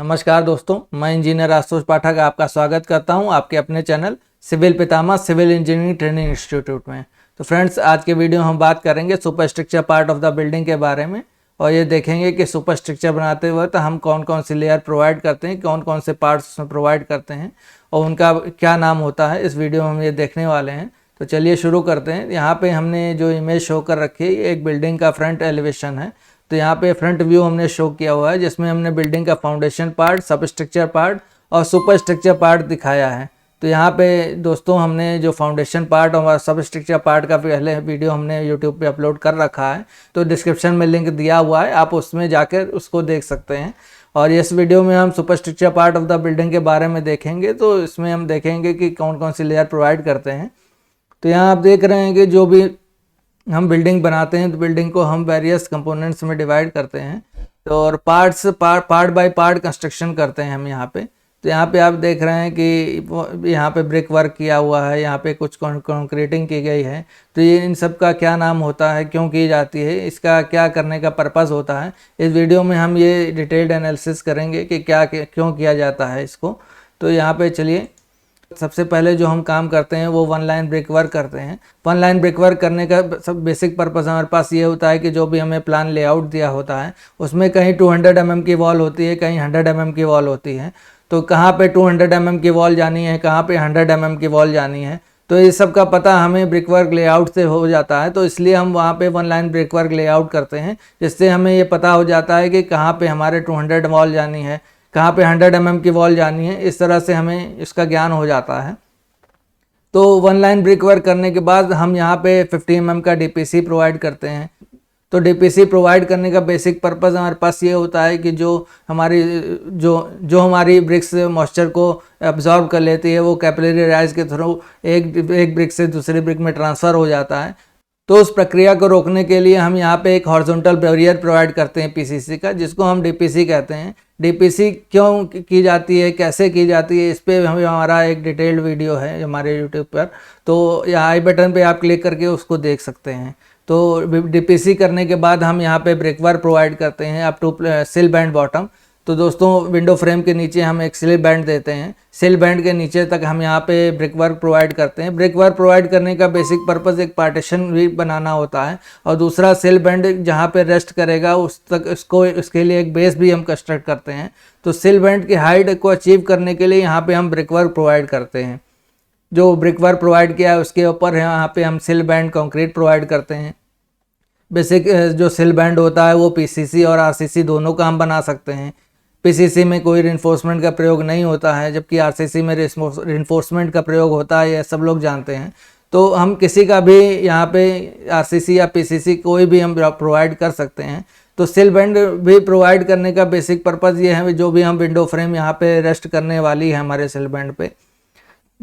नमस्कार दोस्तों, मैं इंजीनियर आशुतोष पाठक आपका स्वागत करता हूं आपके अपने चैनल सिविल पितामह सिविल इंजीनियरिंग ट्रेनिंग इंस्टीट्यूट में। तो फ्रेंड्स, आज के वीडियो हम बात करेंगे super structure part of the building के बारे में और ये देखेंगे कि सुपर स्ट्रक्चर बनाते वक्त हम कौन कौन सी लेयर प्रोवाइड करते हैं, कौन कौन से पार्ट्स उसमें प्रोवाइड करते हैं और उनका क्या नाम होता है। इस वीडियो में हम ये देखने वाले हैं। तो चलिए शुरू करते हैं। यहाँ पे हमने जो इमेज शो कर रखी है, एक बिल्डिंग का फ्रंट एलिवेशन है। तो यहाँ पे फ्रंट व्यू हमने शो किया हुआ है जिसमें हमने बिल्डिंग का फाउंडेशन पार्ट, सब स्ट्रक्चर पार्ट और सुपर स्ट्रक्चर पार्ट दिखाया है। तो यहाँ पे दोस्तों हमने जो फाउंडेशन पार्ट और सब स्ट्रक्चर पार्ट का पहले वीडियो हमने यूट्यूब पे अपलोड कर रखा है, तो डिस्क्रिप्शन में लिंक दिया हुआ है, आप उसमें जाकर उसको देख सकते हैं। और इस वीडियो में हम super structure part of the building के बारे में देखेंगे। तो इसमें हम देखेंगे कि कौन कौन सी लेयर प्रोवाइड करते हैं। तो यहाँ आप देख रहे हैं कि जो भी हम बिल्डिंग बनाते हैं तो बिल्डिंग को हम वेरियस कंपोनेंट्स में डिवाइड करते हैं। तो और पार्ट बाय पार्ट कंस्ट्रक्शन करते हैं हम यहाँ पे। तो यहाँ पे आप देख रहे हैं कि यहाँ पे ब्रिक वर्क किया हुआ है, यहाँ पे कुछ कंक्रीटिंग की गई है। तो ये इन सब का क्या नाम होता है, क्यों की जाती है, इसका क्या करने का पर्पज़ होता है, इस वीडियो में हम ये डिटेल्ड एनालिसिस करेंगे कि क्यों किया जाता है इसको। तो यहाँ पे चलिए, सबसे पहले जो हम काम करते हैं वो वन लाइन ब्रिक वर्क करते हैं। वन लाइन ब्रिक वर्क करने का सब बेसिक पर्पस हमारे पास ये होता है कि जो भी हमें प्लान लेआउट दिया होता है उसमें कहीं 200 mm की वॉल होती है, कहीं 100 mm की वॉल होती है। तो कहाँ पे 200 mm की वॉल जानी है, कहाँ पे 100 mm की वॉल जानी है, तो ये सब का पता हमें ब्रिक वर्क लेआउट से हो जाता है। तो इसलिए हम वहाँ पे one line brick work layout करते हैं, जिससे हमें ये पता हो जाता है कि कहाँ पे हमारे 200 वॉल जानी है, कहाँ पे 100 mm की वॉल जानी है। इस तरह से हमें इसका ज्ञान हो जाता है। तो वन लाइन ब्रिक वर्क करने के बाद हम यहाँ पे 50 mm का डीपीसी प्रोवाइड करते हैं। तो डीपीसी प्रोवाइड करने का बेसिक पर्पज़ हमारे पास ये होता है कि जो हमारी ब्रिक्स मॉइस्चर को एब्जॉर्ब कर लेती है वो कैपिलरी राइज के थ्रू एक ब्रिक से दूसरी ब्रिक में ट्रांसफ़र हो जाता है। तो उस प्रक्रिया को रोकने के लिए हम यहाँ पे एक हॉरिजॉन्टल बैरियर प्रोवाइड करते हैं पीसीसी का, जिसको हम डीपीसी कहते हैं। डीपीसी क्यों की जाती है, कैसे की जाती है, इस पर हमारा एक डिटेल्ड वीडियो है हमारे यूट्यूब पर। तो यहाँ आई बटन पे आप क्लिक करके उसको देख सकते हैं। तो डीपीसी करने के बाद हम यहाँ पे ब्रिक वर्क प्रोवाइड करते हैं up to sill band bottom. तो दोस्तों, विंडो फ्रेम के नीचे हम एक सिल बैंड देते हैं, सिल बैंड के नीचे तक हम यहाँ पे ब्रिक वर्क प्रोवाइड करते हैं। ब्रिक वर्क प्रोवाइड करने का बेसिक पर्पस एक पार्टीशन भी बनाना होता है और दूसरा सिल बैंड जहाँ पे रेस्ट करेगा उसके लिए एक बेस भी हम कंस्ट्रक्ट करते हैं। तो सिल बैंड की हाइट को अचीव करने के लिए यहाँ पे हम ब्रिक वर्क प्रोवाइड करते हैं। जो ब्रिक वर्क प्रोवाइड किया है उसके ऊपर यहाँ पे हम सिल बैंड कंक्रीट प्रोवाइड करते हैं। बेसिक जो सिल बैंड होता है वो पीसीसी और आरसीसी दोनों का हम बना सकते हैं। पीसीसी में कोई रिइंफोर्समेंट का प्रयोग नहीं होता है, जबकि आरसीसी में रिइंफोर्समेंट का प्रयोग होता है, यह सब लोग जानते हैं। तो हम किसी का भी यहाँ पे आरसीसी या पीसीसी कोई भी हम प्रोवाइड कर सकते हैं। तो सिल बैंड भी प्रोवाइड करने का बेसिक पर्पज़ ये है, जो भी हम विंडो फ्रेम यहाँ पे रेस्ट करने वाली है हमारे सिल बैंड पे,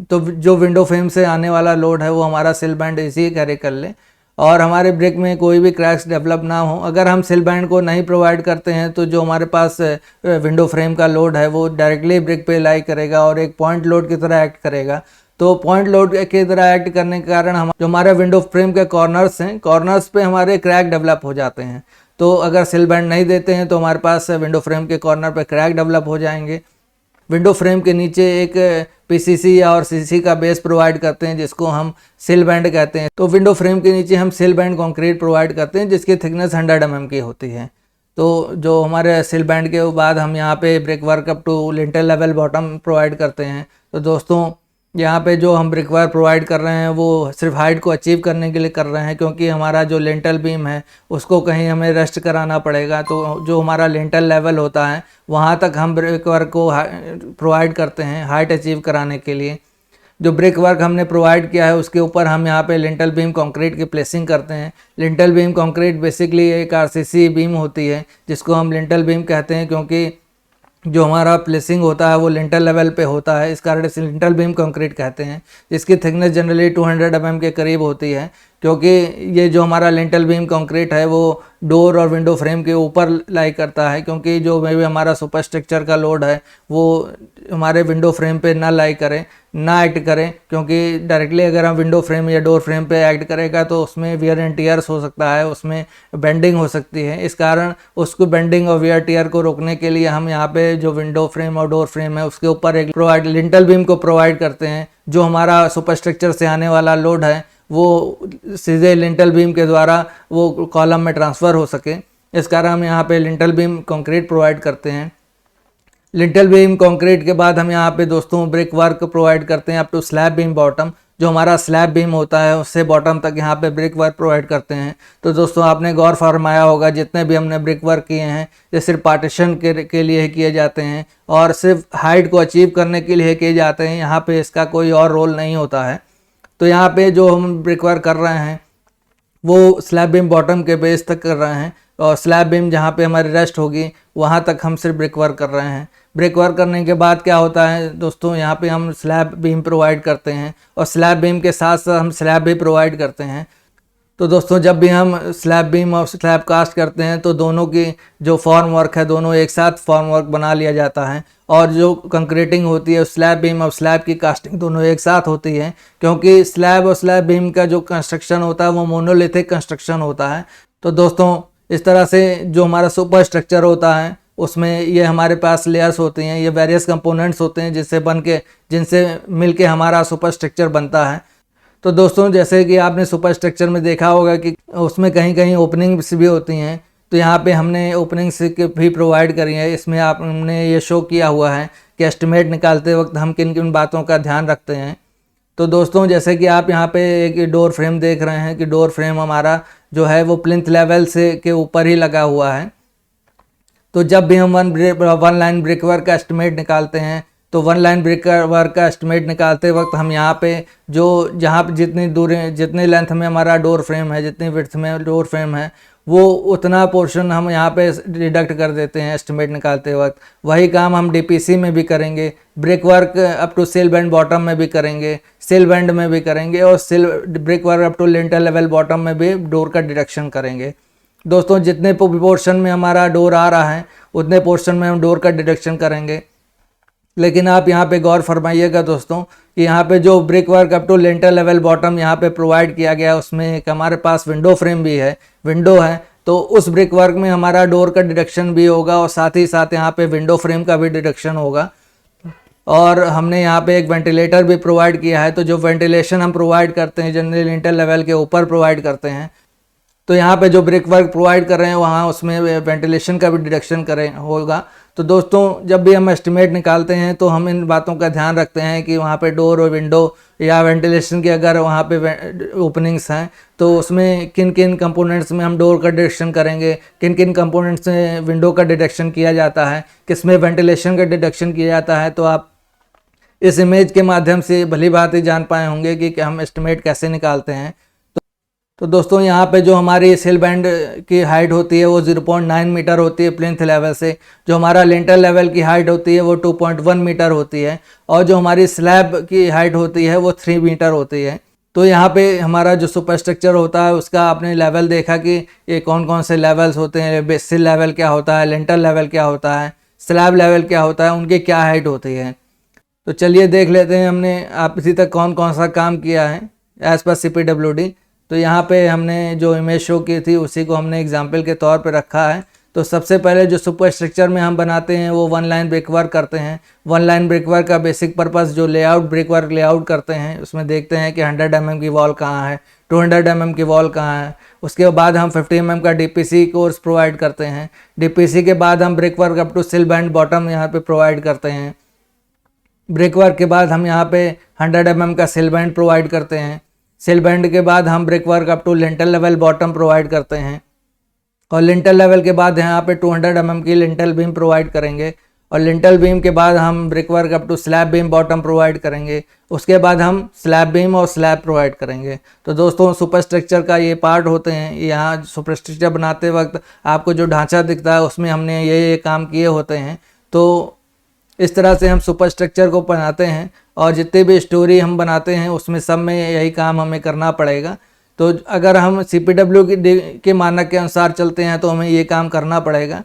तो जो विंडो फ्रेम से आने वाला लोड है वो हमारा सिल बैंड इसी कैरी कर ले और हमारे ब्रिक में कोई भी क्रैक्स डेवलप ना हो। अगर हम सिल बैंड को नहीं प्रोवाइड करते हैं तो जो हमारे पास विंडो फ्रेम का लोड है वो डायरेक्टली ब्रिक पे लाई करेगा और एक पॉइंट लोड की तरह एक्ट करेगा। तो पॉइंट लोड की तरह एक्ट करने के कारण जो हमारे विंडो फ्रेम के कॉर्नर्स हैं, कॉर्नर्स पे हमारे क्रैक डेवलप हो जाते हैं। तो अगर सिल बैंड नहीं देते हैं तो हमारे पास विंडो फ्रेम के कॉर्नर पर क्रैक डेवलप हो जाएंगे। विंडो फ्रेम के नीचे एक पीसीसी और सीसी का बेस प्रोवाइड करते हैं, जिसको हम सिल बैंड कहते हैं। तो विंडो फ्रेम के नीचे हम सिल बैंड कंक्रीट प्रोवाइड करते हैं जिसकी थिकनेस 100 mm की होती है। तो जो हमारे सिल बैंड के बाद हम यहाँ पे brick work up to lintel level bottom provide करते हैं। तो दोस्तों, यहाँ पे जो हम ब्रिक वर्क प्रोवाइड कर रहे हैं वो सिर्फ हाइट को अचीव करने के लिए कर रहे हैं, क्योंकि हमारा जो लिंटल बीम है उसको कहीं हमें रेस्ट कराना पड़ेगा। तो जो हमारा लिंटल लेवल होता है वहाँ तक हम ब्रिक वर्क को प्रोवाइड करते हैं हाइट अचीव कराने के लिए। जो ब्रिक वर्क हमने प्रोवाइड किया है उसके ऊपर हम यहाँ पे लिंटल बीम कंक्रीट की प्लेसिंग करते हैं। लिंटल बीम कंक्रीट बेसिकली एक आरसीसी बीम होती है जिसको हम लिंटल बीम कहते हैं, क्योंकि जो हमारा प्लेसिंग होता है वो लिंटल लेवल पे होता है, इस कारण से लिंटल बीम कंक्रीट कहते हैं, जिसकी थिकनेस जनरली 200 mm के करीब होती है। क्योंकि ये जो हमारा लिंटल बीम कंक्रीट है वो डोर और विंडो फ्रेम के ऊपर लाई करता है, क्योंकि जो भी हमारा सुपर स्ट्रक्चर का लोड है वो हमारे विंडो फ्रेम पे ना लाई करे, ना एक्ट करें, क्योंकि डायरेक्टली अगर हम विंडो फ्रेम या डोर फ्रेम पे एक्ट करेगा तो उसमें वियर एंड टियर्स हो सकता है, उसमें बेंडिंग हो सकती है। इस कारण उसको बेंडिंग और वियर टियर को रोकने के लिए हम यहाँ पे जो विंडो फ्रेम और डोर फ्रेम है उसके ऊपर एक लिंटल बीम को प्रोवाइड करते हैं। जो हमारा सुपर स्ट्रक्चर से आने वाला लोड है वो सीधे लिंटल बीम के द्वारा वो कॉलम में ट्रांसफ़र हो सके, इस कारण हम यहाँ पे लिंटल बीम कंक्रीट प्रोवाइड करते हैं। लिंटल बीम कंक्रीट के बाद हम यहाँ पे दोस्तों ब्रिक वर्क प्रोवाइड करते हैं up to slab beam bottom. जो हमारा स्लैब बीम होता है उससे बॉटम तक यहाँ पे ब्रिक वर्क प्रोवाइड करते हैं। तो दोस्तों आपने गौर फरमाया होगा जितने भी हमने ब्रिक वर्क किए हैं ये सिर्फ पार्टीशन के लिए किए जाते हैं और सिर्फ हाइट को अचीव करने के लिए किए जाते हैं, यहाँ पे इसका कोई और रोल नहीं होता है। तो यहाँ पे जो हम ब्रिक वर्क कर रहे हैं वो स्लैब बीम बॉटम के बेस तक कर रहे हैं और स्लैब बीम जहाँ पे हमारी रेस्ट होगी वहाँ तक हम सिर्फ ब्रिक वर्क कर रहे हैं। ब्रिक वर्क करने के बाद क्या होता है दोस्तों, यहाँ पे हम स्लैब बीम प्रोवाइड करते हैं और स्लैब बीम के साथ साथ हम स्लैब भी प्रोवाइड करते हैं। तो दोस्तों जब भी हम स्लैब बीम और स्लैब कास्ट करते हैं तो दोनों की जो फॉर्म वर्क है दोनों एक साथ फॉर्म वर्क बना लिया जाता है और जो कंक्रीटिंग होती है स्लैब बीम और स्लैब की कास्टिंग दोनों एक साथ होती है, क्योंकि स्लैब और स्लैब बीम का जो कंस्ट्रक्शन होता है वो मोनोलिथिक कंस्ट्रक्शन होता है। तो दोस्तों इस तरह से जो हमारा सुपर स्ट्रक्चर होता है उसमें ये हमारे पास लेयर्स होती हैं, ये वेरियस कंपोनेंट्स होते हैं जिनसे मिल के हमारा सुपर स्ट्रक्चर बनता है। तो दोस्तों जैसे कि आपने सुपर स्ट्रक्चर में देखा होगा कि उसमें कहीं कहीं ओपनिंग्स भी होती हैं, तो यहाँ पे हमने ओपनिंग्स भी प्रोवाइड करी है। इसमें हमने ये शो किया हुआ है कि एस्टिमेट निकालते वक्त हम किन किन बातों का ध्यान रखते हैं। तो दोस्तों जैसे कि आप यहाँ पे एक डोर फ्रेम देख रहे हैं कि डोर फ्रेम हमारा जो है वो प्लिंथ लेवल से के ऊपर ही लगा हुआ है। तो जब भी हम वन लाइन ब्रिक वर्क का एस्टिमेट निकालते हैं तो वन लाइन ब्रिक वर्क का एस्टिमेट निकालते वक्त हम यहाँ पे जो जहाँ पे जितनी लेंथ में हमारा डोर फ्रेम है, जितनी विड्थ में डोर फ्रेम है वो उतना पोर्शन हम यहाँ पे डिडक्ट कर देते हैं एस्टिमेट निकालते वक्त। वही काम हम डीपीसी में भी करेंगे, brick work up to sill band bottom में भी करेंगे, सिल बैंड में भी करेंगे और brick work up to lintel level bottom में भी डोर का डिडक्शन करेंगे। दोस्तों जितने पोर्शन में हमारा डोर आ रहा है उतने पोर्शन में हम डोर का डिडक्शन करेंगे। लेकिन आप यहाँ पे गौर फरमाइएगा दोस्तों कि यहाँ पे जो brick work up to lintel level bottom यहाँ पे प्रोवाइड किया गया उसमें एक हमारे पास विंडो फ्रेम भी है, विंडो है, तो उस ब्रिक वर्क में हमारा डोर का डिडक्शन भी होगा और साथ ही साथ यहाँ पे विंडो फ्रेम का भी डिडक्शन होगा। और हमने यहाँ पे एक वेंटिलेटर भी प्रोवाइड किया है। तो जो वेंटिलेशन हम प्रोवाइड करते हैं जनरल लिंटर लेवल के ऊपर प्रोवाइड करते हैं, तो यहाँ पे जो ब्रिक वर्क प्रोवाइड कर रहे हैं वहाँ उसमें वेंटिलेशन का भी डिडक्शन होगा। तो दोस्तों जब भी हम एस्टिमेट निकालते हैं तो हम इन बातों का ध्यान रखते हैं कि वहाँ पे डोर और विंडो या वेंटिलेशन की अगर वहाँ पे ओपनिंग्स हैं तो उसमें किन किन कंपोनेंट्स में हम डोर का डिडक्शन करेंगे, किन किन कंपोनेंट्स में विंडो का डिडक्शन किया जाता है, किस में वेंटिलेशन का डिडक्शन किया जाता है। तो आप इस इमेज के माध्यम से भली बात ही जान पाए होंगे कि हम एस्टिमेट कैसे निकालते हैं। तो दोस्तों यहाँ पे जो हमारी सिल बैंड की हाइट होती है वो 0.9 मीटर होती है प्लिंथ लेवल से, जो हमारा लिंटर लेवल की हाइट होती है वो 2.1 मीटर होती है और जो हमारी स्लैब की हाइट होती है वो 3 मीटर होती है। तो यहाँ पे हमारा जो सुपर स्ट्रक्चर होता है उसका आपने लेवल देखा कि ये कौन कौन से लेवल्स होते हैं, बेसिल लेवल क्या होता है, लिंटर लेवल क्या होता है, स्लैब लेवल क्या होता है, उनकी क्या हाइट होती है। तो चलिए देख लेते हैं हमने आप इसी तक कौन कौन सा काम किया है एज पर CPWD। तो यहाँ पे हमने जो इमेज शो की थी उसी को हमने एग्जाम्पल के तौर पे रखा है। तो सबसे पहले जो सुपर स्ट्रक्चर में हम बनाते हैं वो वन लाइन ब्रिक वर्क करते हैं। वन लाइन ब्रिक वर्क का बेसिक पर्पस जो लेआउट ब्रिक वर्क लेआउट करते हैं उसमें देखते हैं कि 100 mm की वॉल कहाँ है, 200 mm की वॉल कहाँ है। उसके बाद हम 50 mm का DPC कोर्स प्रोवाइड करते हैं। DPC के बाद हम brick work up to sill band bottom यहाँ पे प्रोवाइड करते हैं। ब्रिक वर्क के बाद हम यहाँ पे 100 mm का सिल बैंड प्रोवाइड करते हैं। सिल बैंड के बाद हम brick work up to lintel level bottom provide करते हैं और लिंटर लेवल के बाद यहाँ पे 200 mm की लिंटल बीम प्रोवाइड करेंगे और लिंटल बीम के बाद हम brick work up to slab beam bottom provide करेंगे। उसके बाद हम स्लैब बीम और स्लैब प्रोवाइड करेंगे। तो दोस्तों सुपर स्ट्रक्चर का ये पार्ट होते हैं। यहाँ सुपर स्ट्रक्चर बनाते वक्त आपको जो ढांचा दिखता है उसमें हमने ये काम किए होते हैं। तो इस तरह से हम सुपर स्ट्रक्चर को बनाते हैं और जितनी भी स्टोरी हम बनाते हैं उसमें सब में यही काम हमें करना पड़ेगा। तो अगर हम CPW के मानक के अनुसार चलते हैं तो हमें ये काम करना पड़ेगा।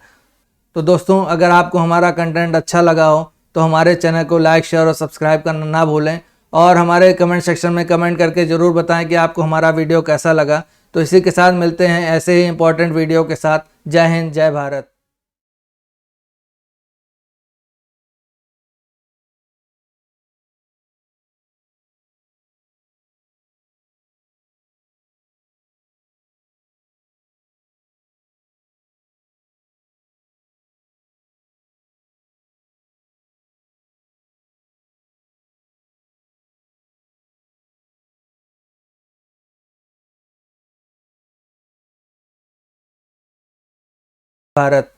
तो दोस्तों, अगर आपको हमारा कंटेंट अच्छा लगा हो तो हमारे चैनल को लाइक, शेयर और सब्सक्राइब करना ना भूलें, और हमारे कमेंट सेक्शन में कमेंट करके ज़रूर बताएं कि आपको हमारा वीडियो कैसा लगा। तो इसी के साथ मिलते हैं ऐसे ही इंपॉर्टेंट वीडियो के साथ। जय हिंद, जय भारत। भारत।